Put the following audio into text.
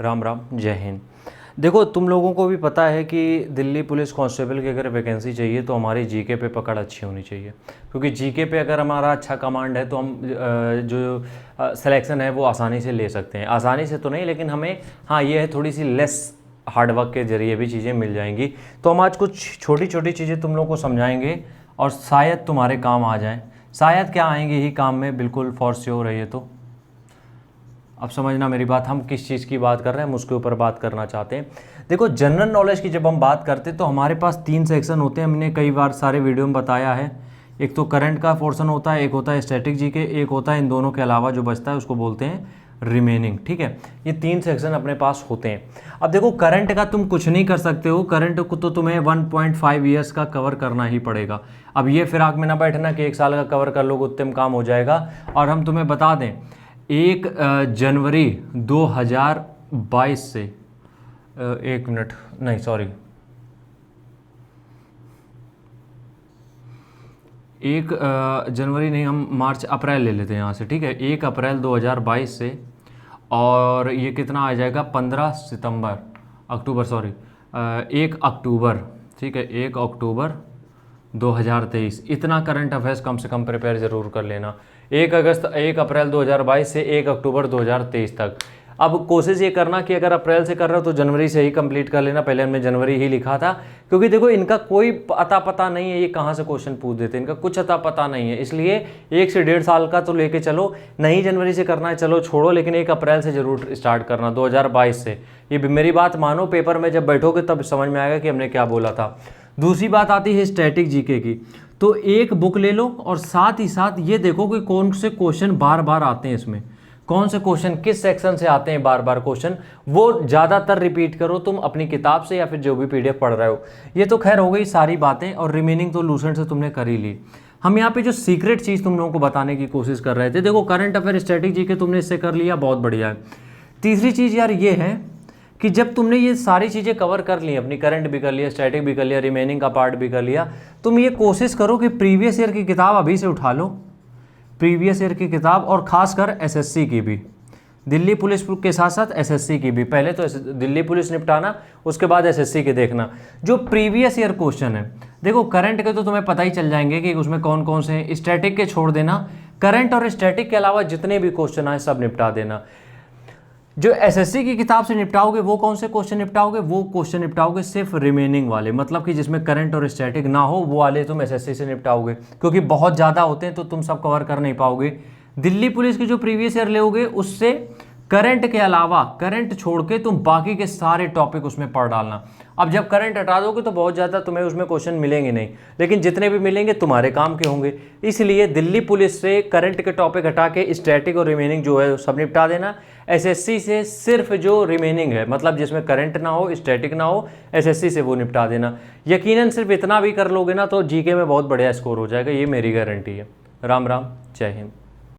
राम राम, जय हिंद। देखो, तुम लोगों को भी पता है कि दिल्ली पुलिस कांस्टेबल की अगर वैकेंसी चाहिए तो हमारी जीके पे पकड़ अच्छी होनी चाहिए, क्योंकि जीके पे अगर हमारा अच्छा कमांड है तो हम जो सिलेक्शन है वो आसानी से ले सकते हैं। आसानी से तो नहीं, लेकिन हमें हाँ ये है थोड़ी सी लेस हार्डवर्क के जरिए भी चीज़ें मिल जाएंगी। तो हम आज कुछ छोटी छोटी चीज़ें तुम लोग को समझाएंगे और शायद तुम्हारे काम आ जाएँ। शायद क्या आएंगे ही काम में, बिल्कुल फॉर श्योर है ये तो। अब समझना मेरी बात, हम किस चीज़ की बात कर रहे हैं, हम उसके ऊपर बात करना चाहते हैं। देखो, जनरल नॉलेज की जब हम बात करते हैं तो हमारे पास 3 सेक्शन होते हैं। हमने कई बार सारे वीडियो में बताया है। एक तो करंट का पोर्शन होता है, एक होता है स्टैटिक जीके, एक होता है इन दोनों के अलावा जो बचता है उसको बोलते हैं रिमेनिंग। ठीक है, ये 3 सेक्शन अपने पास होते हैं। अब देखो, करंट का तुम कुछ नहीं कर सकते हो। करंट को तो तुम्हें 1.5 ईयर्स का कवर करना ही पड़ेगा। अब ये फिराक में ना बैठना कि 1 साल का कवर कर लो उत्तम काम हो जाएगा। और हम तुम्हें बता दें, 1 जनवरी 2022 से 1 मिनट नहीं सॉरी 1 जनवरी नहीं, हम मार्च अप्रैल ले लेते हैं यहाँ से। ठीक है, 1 अप्रैल 2022 से और ये कितना आ जाएगा 15 सितंबर अक्टूबर सॉरी 1 अक्टूबर। ठीक है, 1 अक्टूबर 2023 इतना करंट अफेयर्स कम से कम प्रिपेयर ज़रूर कर लेना। 1 अप्रैल 2022 से 1 अक्टूबर 2023 तक। अब कोशिश ये करना कि अगर अप्रैल से कर रहे हो तो जनवरी से ही कंप्लीट कर लेना। पहले हमने जनवरी ही लिखा था, क्योंकि देखो इनका कोई अता पता नहीं है ये कहाँ से क्वेश्चन पूछ देते हैं। इनका कुछ अता पता नहीं है, इसलिए 1 से 1.5 साल का तो लेके चलो। नहीं जनवरी से करना है चलो छोड़ो, लेकिन 1 अप्रैल से ज़रूर स्टार्ट करना 2022 से। ये मेरी बात मानो, पेपर में जब बैठोगे तब समझ में आएगा कि हमने क्या बोला था। दूसरी बात आती है स्टैटिक जीके की। तो एक बुक ले लो और साथ ही साथ ये देखो कि कौन से क्वेश्चन बार बार आते हैं इसमें, कौन से क्वेश्चन किस सेक्शन से आते हैं बार बार क्वेश्चन, वो ज़्यादातर रिपीट करो तुम अपनी किताब से या फिर जो भी पीडीएफ पढ़ रहे हो। ये तो खैर हो गई सारी बातें, और रिमेनिंग तो लूसेंट से तुमने कर ही ली। हम यहाँ पे जो सीक्रेट चीज़ तुम लोगों को बताने की कोशिश कर रहे थे, देखो करंट अफेयर स्टैटिक जीके तुमने इससे कर लिया, बहुत बढ़िया है। तीसरी चीज़ यार ये है कि जब तुमने ये सारी चीज़ें कवर कर ली, अपनी करंट भी कर लिया, स्टैटिक भी कर लिया, रिमेनिंग का पार्ट भी कर लिया, तुम ये कोशिश करो कि प्रीवियस ईयर की किताब अभी से उठा लो। प्रीवियस ईयर की किताब, और खासकर एसएससी की भी, दिल्ली पुलिस के साथ साथ एसएससी की भी। पहले तो दिल्ली पुलिस निपटाना, उसके बाद एसएससी के देखना। जो प्रीवियस ईयर क्वेश्चन है, देखो करंट के तो तुम्हें पता ही चल जाएंगे कि उसमें कौन कौन से हैं। स्टैटिक के छोड़ देना, करंट और स्टैटिक के अलावा जितने भी क्वेश्चन आए सब निपटा देना। जो एसएससी की किताब से निपटाओगे वो कौन से क्वेश्चन निपटाओगे, वो क्वेश्चन निपटाओगे सिर्फ रिमेनिंग वाले, मतलब कि जिसमें करंट और स्टैटिक ना हो वो वाले तुम एसएससी से निपटाओगे, क्योंकि बहुत ज़्यादा होते हैं तो तुम सब कवर कर नहीं पाओगे। दिल्ली पुलिस की जो प्रीवियस ईयर लोगे उससे करंट के अलावा, करंट छोड़ के तुम बाकी के सारे टॉपिक उसमें पढ़ डालना। अब जब करंट हटा दोगे तो बहुत ज़्यादा तुम्हें उसमें क्वेश्चन मिलेंगे नहीं, लेकिन जितने भी मिलेंगे तुम्हारे काम के होंगे। इसलिए दिल्ली पुलिस से करंट के टॉपिक हटा के स्टैटिक और रिमेनिंग जो है सब निपटा देना। एसएससी से सिर्फ जो रिमेनिंग है, मतलब जिसमें करंट ना हो, स्टैटिक ना हो, एसएससी से वो निपटा देना। यकीनन सिर्फ इतना भी कर लोगे ना तो जीके में बहुत बढ़िया स्कोर हो जाएगा, ये मेरी गारंटी है। राम राम, जय हिंद।